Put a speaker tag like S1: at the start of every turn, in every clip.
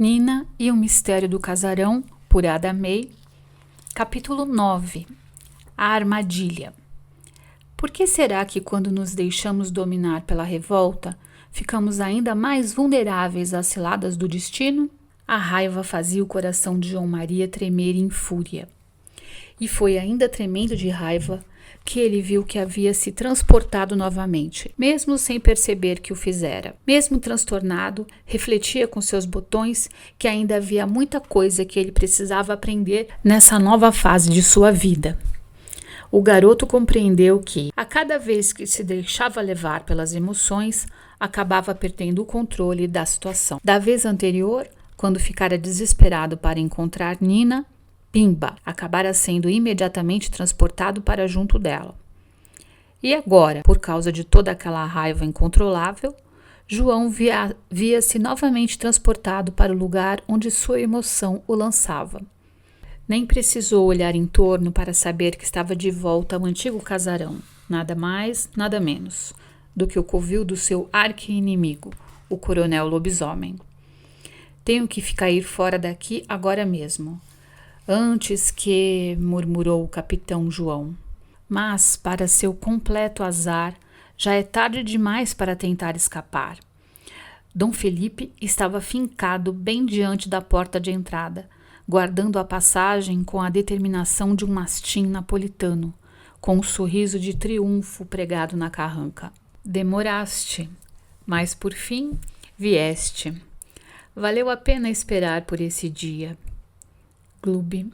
S1: Nina e o Mistério do Casarão, por Ada May. Capítulo 9. A Armadilha. Por que será que quando nos deixamos dominar pela revolta, ficamos ainda mais vulneráveis às ciladas do destino? A raiva fazia o coração de João Maria tremer em fúria. E foi ainda tremendo de raiva que ele viu que havia se transportado novamente, mesmo sem perceber que o fizera. Mesmo transtornado, refletia com seus botões que ainda havia muita coisa que ele precisava aprender nessa nova fase de sua vida. O garoto compreendeu que, a cada vez que se deixava levar pelas emoções, acabava perdendo o controle da situação. Da vez anterior, quando ficara desesperado para encontrar Nina, pimba, acabara sendo imediatamente transportado para junto dela. E agora, por causa de toda aquela raiva incontrolável, João via-se novamente transportado para o lugar onde sua emoção o lançava. Nem precisou olhar em torno para saber que estava de volta ao antigo casarão, nada mais, nada menos, do que o covil do seu arqui-inimigo, o coronel Lobisomem. Tenho que cair fora daqui agora mesmo. Antes que, murmurou o capitão João. Mas, para seu completo azar, já é tarde demais para tentar escapar. Dom Felipe estava fincado bem diante da porta de entrada, guardando a passagem com a determinação de um mastim napolitano, com um sorriso de triunfo pregado na carranca. Demoraste, mas por fim vieste. Valeu a pena esperar por esse dia. Gloob.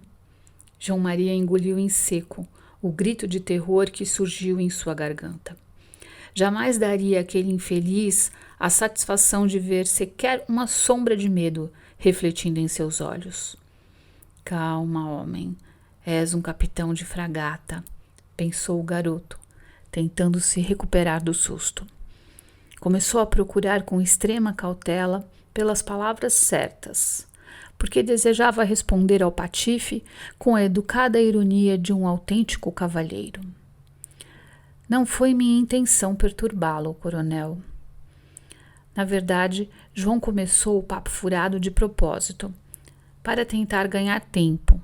S1: João Maria engoliu em seco o grito de terror que surgiu em sua garganta. Jamais daria àquele infeliz a satisfação de ver sequer uma sombra de medo refletindo em seus olhos. Calma, homem, és um capitão de fragata, pensou o garoto, tentando se recuperar do susto. Começou a procurar com extrema cautela pelas palavras certas, porque desejava responder ao patife com a educada ironia de um autêntico cavalheiro. Não foi minha intenção perturbá-lo, coronel. Na verdade, João começou o papo furado de propósito, para tentar ganhar tempo,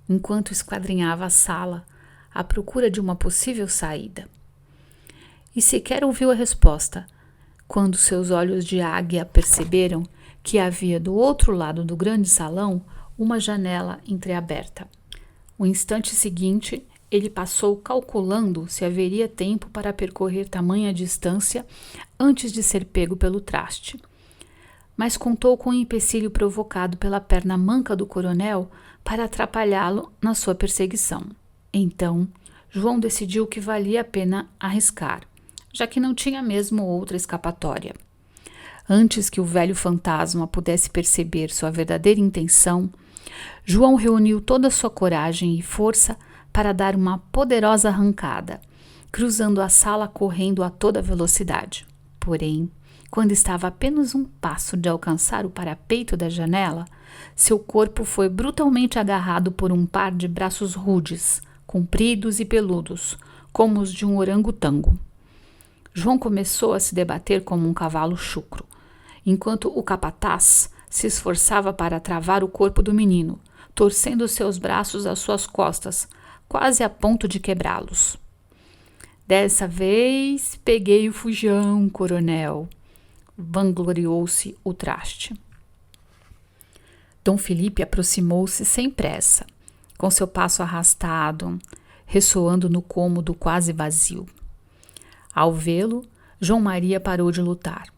S1: enquanto esquadrinhava a sala, à procura de uma possível saída. E sequer ouviu a resposta, quando seus olhos de águia perceberam que havia do outro lado do grande salão uma janela entreaberta. O instante seguinte, ele passou calculando se haveria tempo para percorrer tamanha distância antes de ser pego pelo traste. Mas contou com o empecilho provocado pela perna manca do coronel para atrapalhá-lo na sua perseguição. Então, João decidiu que valia a pena arriscar, já que não tinha mesmo outra escapatória. Antes que o velho fantasma pudesse perceber sua verdadeira intenção, João reuniu toda a sua coragem e força para dar uma poderosa arrancada, cruzando a sala correndo a toda velocidade. Porém, quando estava a apenas um passo de alcançar o parapeito da janela, seu corpo foi brutalmente agarrado por um par de braços rudes, compridos e peludos, como os de um orangotango. João começou a se debater como um cavalo chucro, enquanto o capataz se esforçava para travar o corpo do menino, torcendo seus braços às suas costas, quase a ponto de quebrá-los. Dessa vez peguei o fujão, coronel, vangloriou-se o traste. Dom Felipe aproximou-se sem pressa, com seu passo arrastado, ressoando no cômodo quase vazio. Ao vê-lo, João Maria parou de lutar.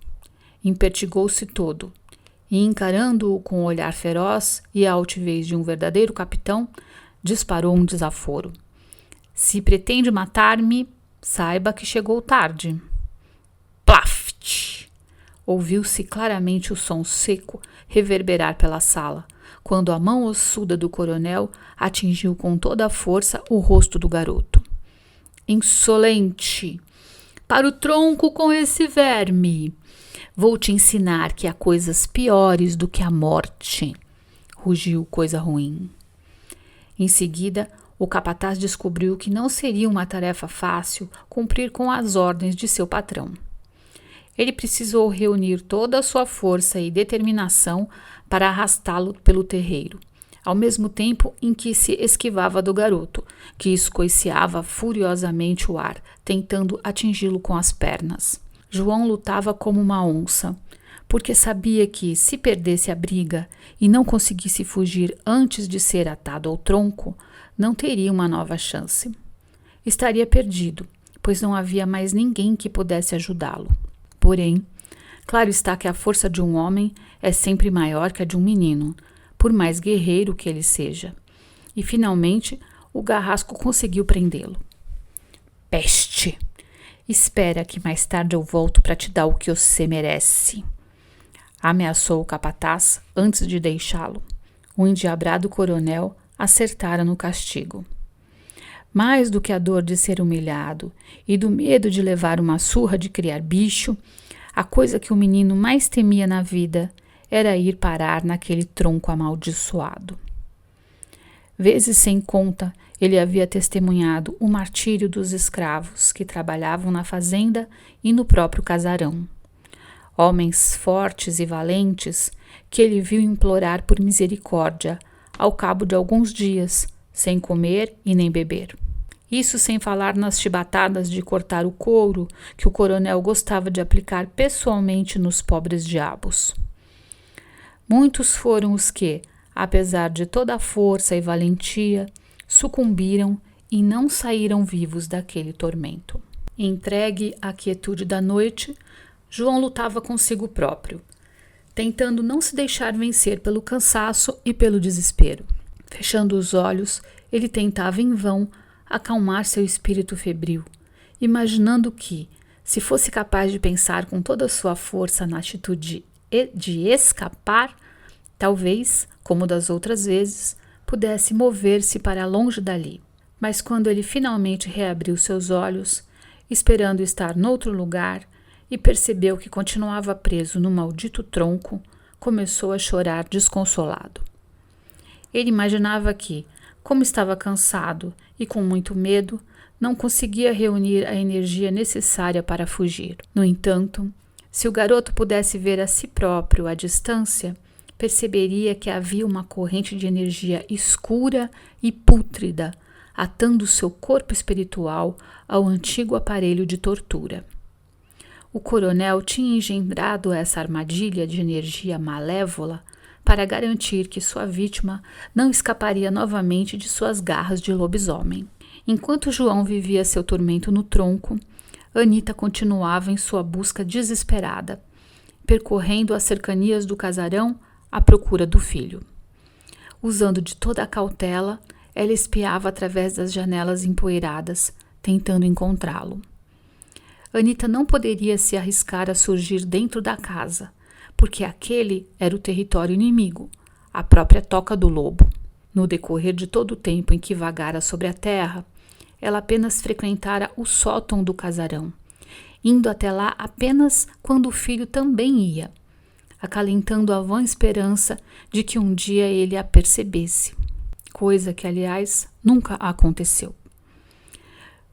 S1: Impertigou-se todo, e encarando-o com um olhar feroz e a altivez de um verdadeiro capitão, disparou um desaforo. Se pretende matar-me, saiba que chegou tarde. Plaft! Ouviu-se claramente o som seco reverberar pela sala, quando a mão ossuda do coronel atingiu com toda a força o rosto do garoto. Insolente! Para o tronco com esse verme! Vou te ensinar que há coisas piores do que a morte, rugiu Coisa Ruim. Em seguida, o capataz descobriu que não seria uma tarefa fácil cumprir com as ordens de seu patrão. Ele precisou reunir toda a sua força e determinação para arrastá-lo pelo terreiro, ao mesmo tempo em que se esquivava do garoto, que escoiciava furiosamente o ar, tentando atingi-lo com as pernas. João lutava como uma onça, porque sabia que, se perdesse a briga e não conseguisse fugir antes de ser atado ao tronco, não teria uma nova chance. Estaria perdido, pois não havia mais ninguém que pudesse ajudá-lo. Porém, claro está que a força de um homem é sempre maior que a de um menino, por mais guerreiro que ele seja. E, finalmente, o Garrasco conseguiu prendê-lo. Peste! Espera que mais tarde eu volto para te dar o que você merece. Ameaçou o capataz antes de deixá-lo. O endiabrado coronel acertara no castigo. Mais do que a dor de ser humilhado e do medo de levar uma surra de criar bicho, a coisa que o menino mais temia na vida era ir parar naquele tronco amaldiçoado. Vezes sem conta, ele havia testemunhado o martírio dos escravos que trabalhavam na fazenda e no próprio casarão. Homens fortes e valentes que ele viu implorar por misericórdia ao cabo de alguns dias, sem comer e nem beber. Isso sem falar nas chibatadas de cortar o couro que o coronel gostava de aplicar pessoalmente nos pobres diabos. Muitos foram os que, apesar de toda a força e valentia, sucumbiram e não saíram vivos daquele tormento. Entregue à quietude da noite, João lutava consigo próprio, tentando não se deixar vencer pelo cansaço e pelo desespero. Fechando os olhos, ele tentava em vão acalmar seu espírito febril, imaginando que, se fosse capaz de pensar com toda a sua força na atitude de escapar, talvez, como das outras vezes, pudesse mover-se para longe dali. Mas quando ele finalmente reabriu seus olhos, esperando estar noutro lugar, e percebeu que continuava preso no maldito tronco, começou a chorar desconsolado. Ele imaginava que, como estava cansado e com muito medo, não conseguia reunir a energia necessária para fugir. No entanto, se o garoto pudesse ver a si próprio à distância, perceberia que havia uma corrente de energia escura e pútrida, atando seu corpo espiritual ao antigo aparelho de tortura. O coronel tinha engendrado essa armadilha de energia malévola para garantir que sua vítima não escaparia novamente de suas garras de lobisomem. Enquanto João vivia seu tormento no tronco, Anita continuava em sua busca desesperada, percorrendo as cercanias do casarão à procura do filho. Usando de toda a cautela, ela espiava através das janelas empoeiradas, tentando encontrá-lo. Anita não poderia se arriscar a surgir dentro da casa, porque aquele era o território inimigo, a própria toca do lobo. No decorrer de todo o tempo em que vagara sobre a terra, ela apenas frequentara o sótão do casarão, indo até lá apenas quando o filho também ia, acalentando a vã esperança de que um dia ele a percebesse, coisa que, aliás, nunca aconteceu.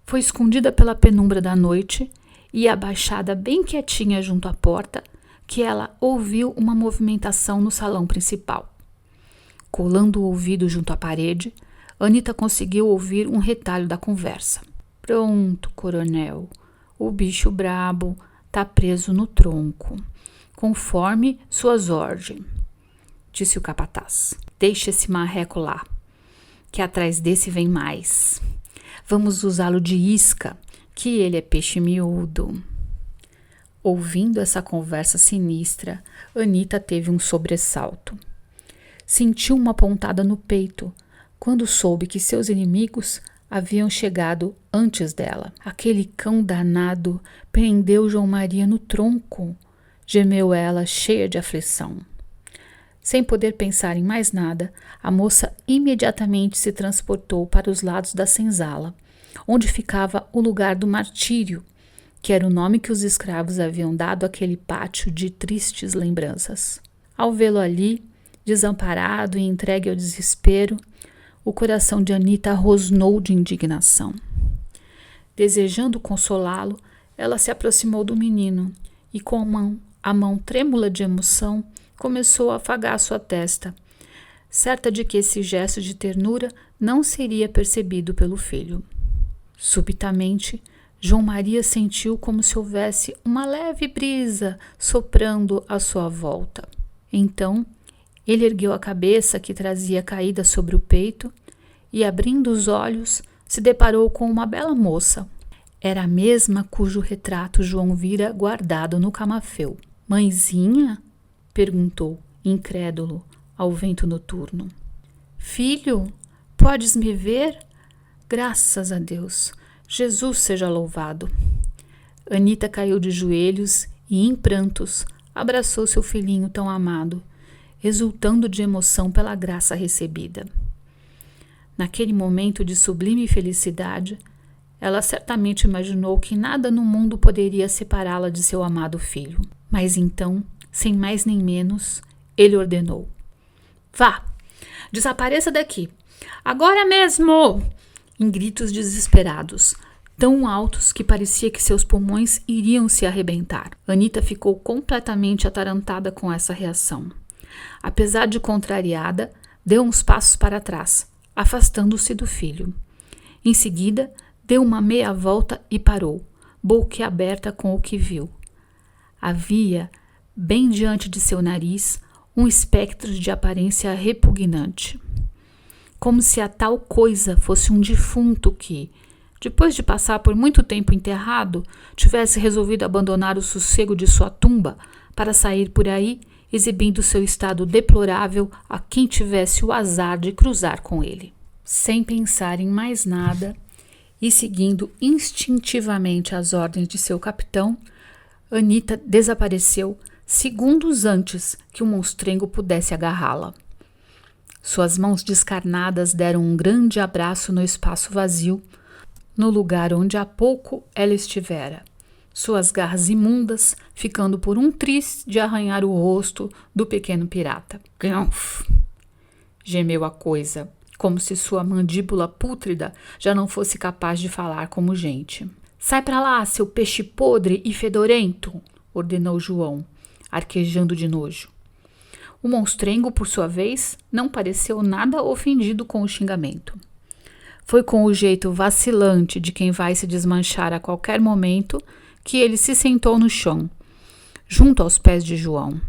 S1: Foi escondida pela penumbra da noite e abaixada bem quietinha junto à porta, que ela ouviu uma movimentação no salão principal. Colando o ouvido junto à parede, Anita conseguiu ouvir um retalho da conversa. Pronto, coronel, o bicho brabo tá preso no tronco, conforme suas ordens, disse o capataz. Deixa esse marreco lá, que atrás desse vem mais. Vamos usá-lo de isca, que ele é peixe miúdo. Ouvindo essa conversa sinistra, Anita teve um sobressalto. Sentiu uma pontada no peito quando soube que seus inimigos haviam chegado antes dela. Aquele cão danado prendeu João Maria no tronco, gemeu ela cheia de aflição. Sem poder pensar em mais nada, a moça imediatamente se transportou para os lados da senzala, onde ficava o lugar do martírio, que era o nome que os escravos haviam dado àquele pátio de tristes lembranças. Ao vê-lo ali, desamparado e entregue ao desespero, o coração de Anita rosnou de indignação. Desejando consolá-lo, ela se aproximou do menino e, com a mão trêmula de emoção, começou a afagar sua testa, certa de que esse gesto de ternura não seria percebido pelo filho. Subitamente, João Maria sentiu como se houvesse uma leve brisa soprando à sua volta. Então, ele ergueu a cabeça que trazia caída sobre o peito e, abrindo os olhos, se deparou com uma bela moça. Era a mesma cujo retrato João vira guardado no camafeu. Mãezinha? Perguntou, incrédulo, ao vento noturno. Filho, podes me ver? Graças a Deus. Jesus seja louvado. Anita caiu de joelhos e, em prantos, abraçou seu filhinho tão amado, exultando de emoção pela graça recebida. Naquele momento de sublime felicidade, ela certamente imaginou que nada no mundo poderia separá-la de seu amado filho. Mas então, sem mais nem menos, ele ordenou: Vá, desapareça daqui, agora mesmo! Em gritos desesperados, tão altos que parecia que seus pulmões iriam se arrebentar. Anita ficou completamente atarantada com essa reação. Apesar de contrariada, deu uns passos para trás, afastando-se do filho. Em seguida, deu uma meia volta e parou, boquiaberta com o que viu. Havia, bem diante de seu nariz, um espectro de aparência repugnante. Como se a tal coisa fosse um defunto que, depois de passar por muito tempo enterrado, tivesse resolvido abandonar o sossego de sua tumba para sair por aí, exibindo seu estado deplorável a quem tivesse o azar de cruzar com ele. Sem pensar em mais nada e seguindo instintivamente as ordens de seu capitão, Anita desapareceu segundos antes que o monstrengo pudesse agarrá-la. Suas mãos descarnadas deram um grande abraço no espaço vazio, no lugar onde há pouco ela estivera, suas garras imundas ficando por um triz de arranhar o rosto do pequeno pirata. Grunf! Gemeu a coisa, como se sua mandíbula pútrida já não fosse capaz de falar como gente. Sai pra lá, seu peixe podre e fedorento! Ordenou João, arquejando de nojo. O monstrengo, por sua vez, não pareceu nada ofendido com o xingamento. Foi com o jeito vacilante de quem vai se desmanchar a qualquer momento que ele se sentou no chão, junto aos pés de João.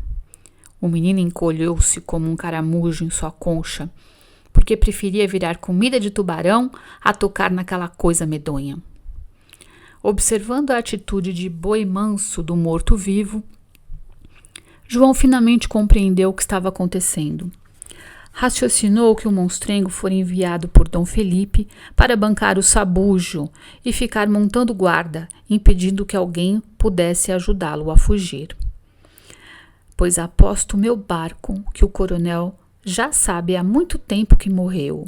S1: O menino encolheu-se como um caramujo em sua concha, porque preferia virar comida de tubarão a tocar naquela coisa medonha. Observando a atitude de boi manso do morto-vivo, João finalmente compreendeu o que estava acontecendo. Raciocinou que o monstrengo fora enviado por Dom Felipe para bancar o sabujo e ficar montando guarda, impedindo que alguém pudesse ajudá-lo a fugir. Pois aposto meu barco que o coronel já sabe há muito tempo que morreu.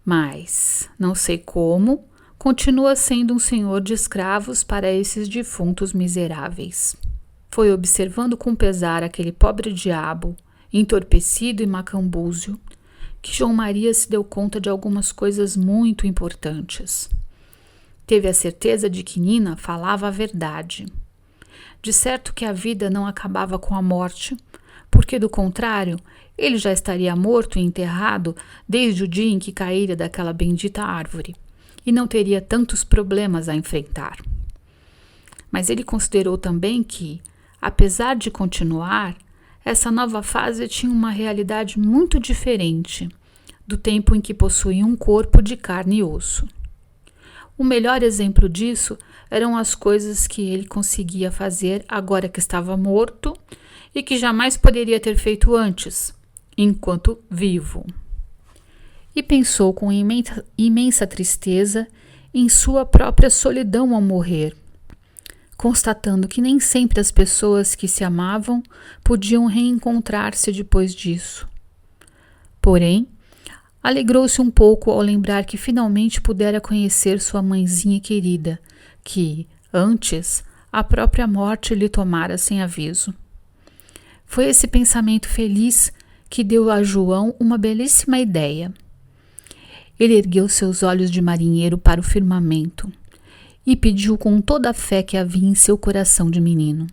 S1: Mas, não sei como, continua sendo um senhor de escravos para esses defuntos miseráveis. Foi observando com pesar aquele pobre diabo, entorpecido e macambúzio, que João Maria se deu conta de algumas coisas muito importantes. Teve a certeza de que Nina falava a verdade. De certo que a vida não acabava com a morte, porque, do contrário, ele já estaria morto e enterrado desde o dia em que caíra daquela bendita árvore, e não teria tantos problemas a enfrentar. Mas ele considerou também que, apesar de continuar, essa nova fase tinha uma realidade muito diferente do tempo em que possuía um corpo de carne e osso. O melhor exemplo disso eram as coisas que ele conseguia fazer agora que estava morto e que jamais poderia ter feito antes, enquanto vivo. E pensou com imensa tristeza em sua própria solidão ao morrer, constatando que nem sempre as pessoas que se amavam podiam reencontrar-se depois disso. Porém, alegrou-se um pouco ao lembrar que finalmente pudera conhecer sua mãezinha querida, que, antes, a própria morte lhe tomara sem aviso. Foi esse pensamento feliz que deu a João uma belíssima ideia. Ele ergueu seus olhos de marinheiro para o firmamento e pediu com toda a fé que havia em seu coração de menino: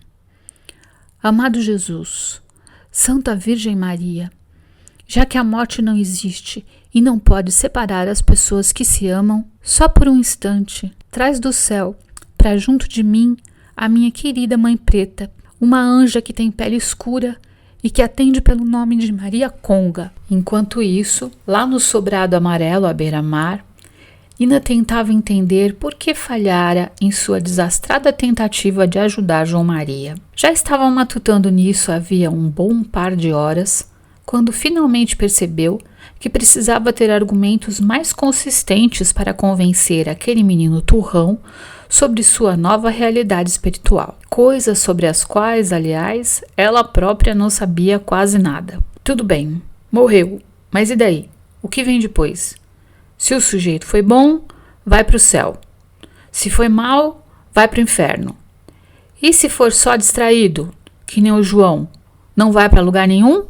S1: Amado Jesus, Santa Virgem Maria, já que a morte não existe e não pode separar as pessoas que se amam, só por um instante, traz do céu, para junto de mim, a minha querida Mãe Preta, uma anja que tem pele escura e que atende pelo nome de Maria Conga. Enquanto isso, lá no sobrado amarelo à beira-mar, Nina tentava entender por que falhara em sua desastrada tentativa de ajudar João Maria. Já estavam matutando nisso havia um bom par de horas, quando finalmente percebeu que precisava ter argumentos mais consistentes para convencer aquele menino turrão sobre sua nova realidade espiritual. Coisas sobre as quais, aliás, ela própria não sabia quase nada. Tudo bem, morreu, mas e daí? O que vem depois? Se o sujeito foi bom, vai para o céu. Se foi mal, vai para o inferno. E se for só distraído, que nem o João, não vai para lugar nenhum?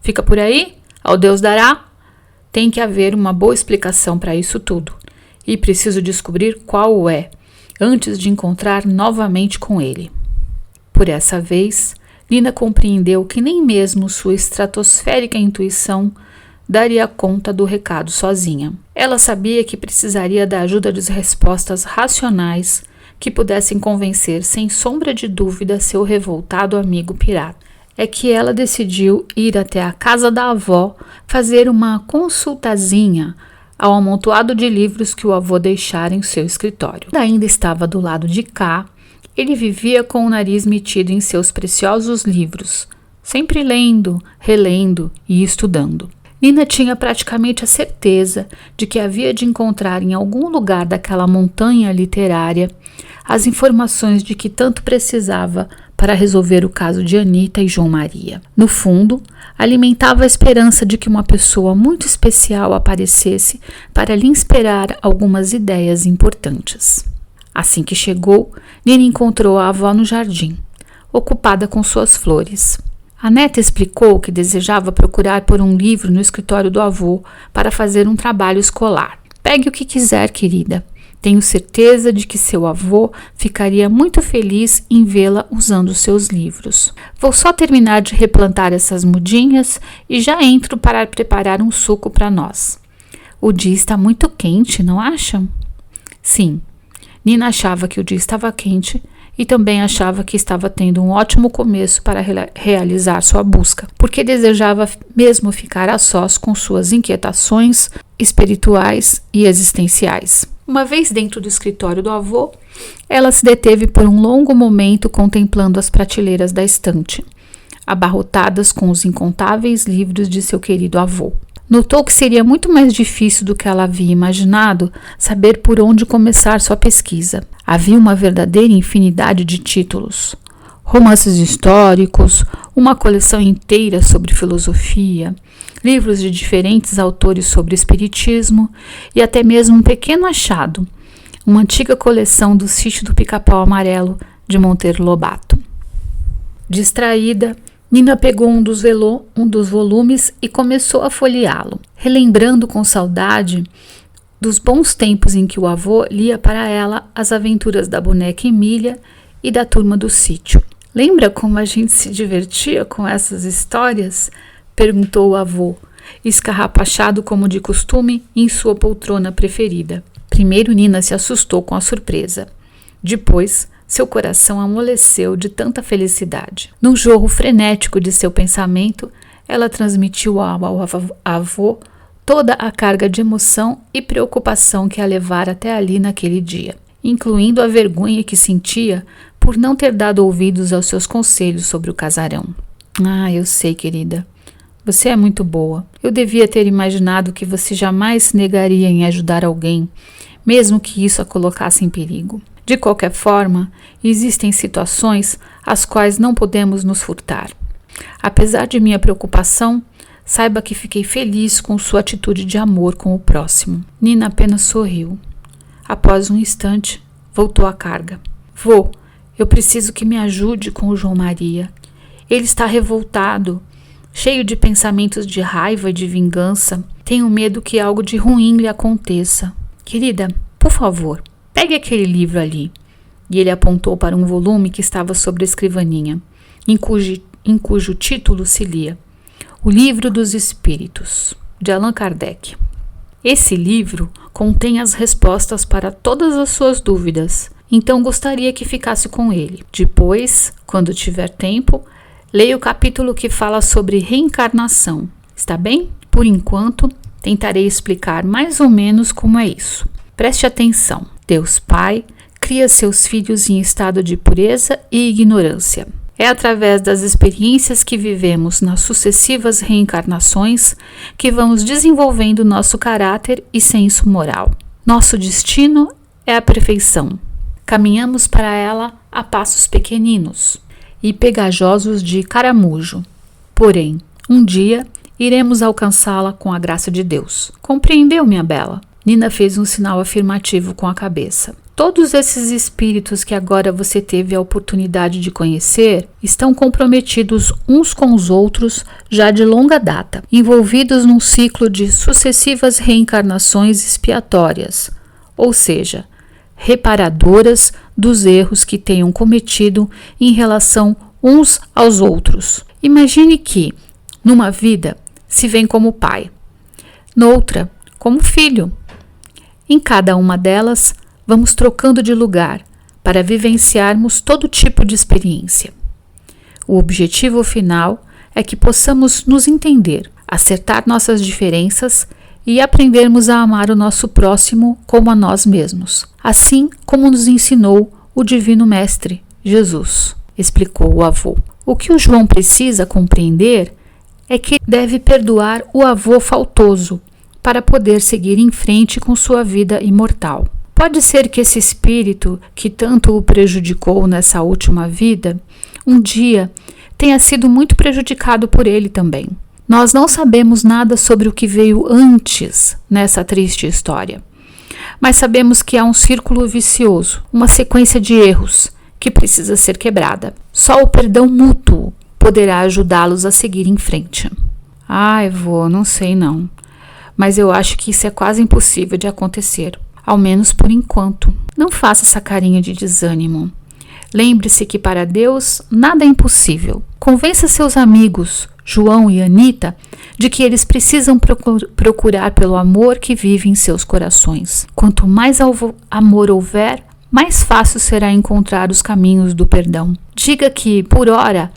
S1: Fica por aí? Ao Deus dará? Tem que haver uma boa explicação para isso tudo. E preciso descobrir qual é, antes de encontrar novamente com ele. Por essa vez, Nina compreendeu que nem mesmo sua estratosférica intuição daria conta do recado sozinha. Ela sabia que precisaria da ajuda de respostas racionais que pudessem convencer sem sombra de dúvida seu revoltado amigo pirata. É que ela decidiu ir até a casa da avó fazer uma consultazinha ao amontoado de livros que o avô deixara em seu escritório. Ainda estava do lado de cá, ele vivia com o nariz metido em seus preciosos livros, sempre lendo, relendo e estudando. Nina tinha praticamente a certeza de que havia de encontrar em algum lugar daquela montanha literária as informações de que tanto precisava para resolver o caso de Anita e João Maria. No fundo, alimentava a esperança de que uma pessoa muito especial aparecesse para lhe inspirar algumas ideias importantes. Assim que chegou, Nina encontrou a avó no jardim, ocupada com suas flores. A neta explicou que desejava procurar por um livro no escritório do avô para fazer um trabalho escolar. Pegue o que quiser, querida. Tenho certeza de que seu avô ficaria muito feliz em vê-la usando seus livros. Vou só terminar de replantar essas mudinhas e já entro para preparar um suco para nós. O dia está muito quente, não acham? Sim, Nina achava que o dia estava quente e também achava que estava tendo um ótimo começo para realizar sua busca, porque desejava mesmo ficar a sós com suas inquietações espirituais e existenciais. Uma vez dentro do escritório do avô, ela se deteve por um longo momento contemplando as prateleiras da estante, abarrotadas com os incontáveis livros de seu querido avô. Notou que seria muito mais difícil do que ela havia imaginado saber por onde começar sua pesquisa. Havia uma verdadeira infinidade de títulos. Romances históricos, uma coleção inteira sobre filosofia, livros de diferentes autores sobre espiritismo e até mesmo um pequeno achado, uma antiga coleção do Sítio do Pica-Pau Amarelo de Monteiro Lobato. Distraída, Nina pegou um dos volumes e começou a folheá-lo, relembrando com saudade dos bons tempos em que o avô lia para ela as aventuras da boneca Emília e da turma do sítio. Lembra como a gente se divertia com essas histórias? Perguntou o avô, escarrapachado como de costume em sua poltrona preferida. Primeiro Nina se assustou com a surpresa. Depois, seu coração amoleceu de tanta felicidade. Num jorro frenético de seu pensamento, ela transmitiu ao avô toda a carga de emoção e preocupação que a levara até ali naquele dia, incluindo a vergonha que sentia por não ter dado ouvidos aos seus conselhos sobre o casarão. Ah, eu sei, querida. Você é muito boa. Eu devia ter imaginado que você jamais se negaria em ajudar alguém, mesmo que isso a colocasse em perigo. De qualquer forma, existem situações às quais não podemos nos furtar. Apesar de minha preocupação, saiba que fiquei feliz com sua atitude de amor com o próximo. Nina apenas sorriu. Após um instante, voltou à carga. Vô, eu preciso que me ajude com o João Maria. Ele está revoltado, cheio de pensamentos de raiva e de vingança. Tenho medo que algo de ruim lhe aconteça. Querida, por favor, pegue aquele livro ali. E ele apontou para um volume que estava sobre a escrivaninha, em em cujo título se lia O Livro dos Espíritos, de Allan Kardec. Esse livro contém as respostas para todas as suas dúvidas, então gostaria que ficasse com ele. Depois, quando tiver tempo, leia o capítulo que fala sobre reencarnação. Está bem? Por enquanto, tentarei explicar mais ou menos como é isso. Preste atenção. Deus Pai cria seus filhos em estado de pureza e ignorância. É através das experiências que vivemos nas sucessivas reencarnações que vamos desenvolvendo nosso caráter e senso moral. Nosso destino é a perfeição. Caminhamos para ela a passos pequeninos e pegajosos de caramujo. Porém, um dia iremos alcançá-la com a graça de Deus. Compreendeu, minha bela? Nina fez um sinal afirmativo com a cabeça. Todos esses espíritos que agora você teve a oportunidade de conhecer estão comprometidos uns com os outros já de longa data, envolvidos num ciclo de sucessivas reencarnações expiatórias, ou seja, reparadoras dos erros que tenham cometido em relação uns aos outros. Imagine que, numa vida, se vem como pai, noutra, como filho. Em cada uma delas, vamos trocando de lugar para vivenciarmos todo tipo de experiência. O objetivo final é que possamos nos entender, acertar nossas diferenças e aprendermos a amar o nosso próximo como a nós mesmos, assim como nos ensinou o Divino Mestre, Jesus, explicou o avô. O que o João precisa compreender é que deve perdoar o avô faltoso para poder seguir em frente com sua vida imortal. Pode ser que esse espírito que tanto o prejudicou nessa última vida, um dia tenha sido muito prejudicado por ele também. Nós não sabemos nada sobre o que veio antes nessa triste história, mas sabemos que há um círculo vicioso, uma sequência de erros que precisa ser quebrada. Só o perdão mútuo poderá ajudá-los a seguir em frente. Ai, vô, não sei não, mas eu acho que isso é quase impossível de acontecer. Ao menos por enquanto. Não faça essa carinha de desânimo. Lembre-se que para Deus nada é impossível. Convença seus amigos, João e Anita, de que eles precisam procurar pelo amor que vive em seus corações. Quanto mais amor houver, mais fácil será encontrar os caminhos do perdão. Diga que, por ora,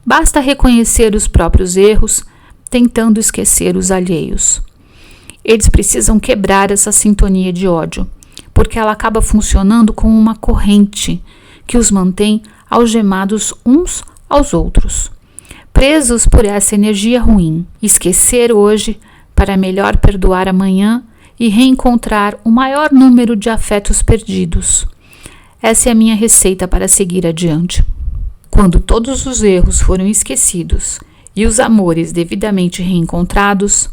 S1: basta reconhecer os próprios erros, tentando esquecer os alheios. Eles precisam quebrar essa sintonia de ódio, porque ela acaba funcionando como uma corrente que os mantém algemados uns aos outros, presos por essa energia ruim. Esquecer hoje para melhor perdoar amanhã e reencontrar o maior número de afetos perdidos. Essa é a minha receita para seguir adiante. Quando todos os erros foram esquecidos e os amores devidamente reencontrados,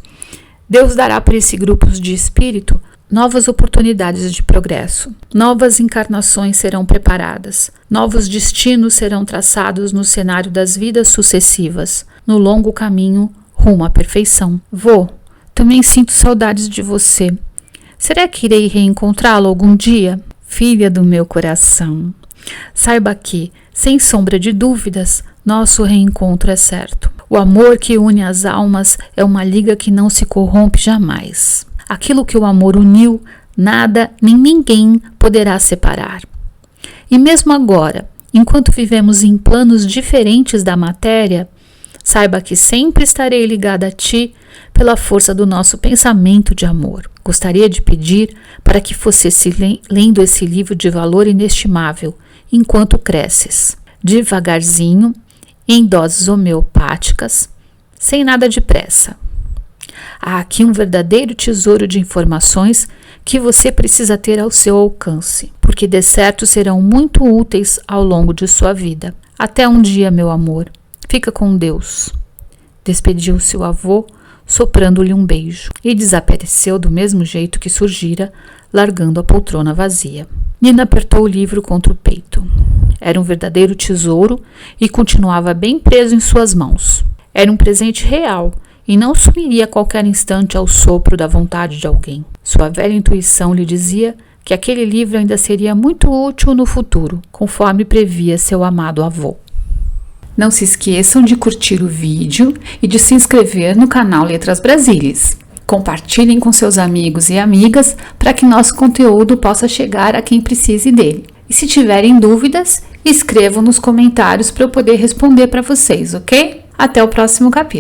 S1: Deus dará para esse grupo de espírito novas oportunidades de progresso. Novas encarnações serão preparadas. Novos destinos serão traçados no cenário das vidas sucessivas, no longo caminho rumo à perfeição. Vô, também sinto saudades de você. Será que irei reencontrá-lo algum dia? Filha do meu coração, saiba que, sem sombra de dúvidas, nosso reencontro é certo. O amor que une as almas é uma liga que não se corrompe jamais. Aquilo que o amor uniu, nada nem ninguém poderá separar. E mesmo agora, enquanto vivemos em planos diferentes da matéria, saiba que sempre estarei ligada a ti pela força do nosso pensamento de amor. Gostaria de pedir para que fosse lendo esse livro de valor inestimável enquanto cresces, devagarzinho, em doses homeopáticas, sem nada de pressa. Há aqui um verdadeiro tesouro de informações que você precisa ter ao seu alcance, porque de certo serão muito úteis ao longo de sua vida. Até um dia, meu amor. Fica com Deus. Despediu-se o avô, soprando-lhe um beijo, e desapareceu do mesmo jeito que surgira, largando a poltrona vazia. Nina apertou o livro contra o peito. Era um verdadeiro tesouro e continuava bem preso em suas mãos. Era um presente real e não sumiria a qualquer instante ao sopro da vontade de alguém. Sua velha intuição lhe dizia que aquele livro ainda seria muito útil no futuro, conforme previa seu amado avô. Não se esqueçam de curtir o vídeo e de se inscrever no canal Letras Brasílias. Compartilhem com seus amigos e amigas para que nosso conteúdo possa chegar a quem precise dele. E se tiverem dúvidas, escrevam nos comentários para eu poder responder para vocês, ok? Até o próximo capítulo.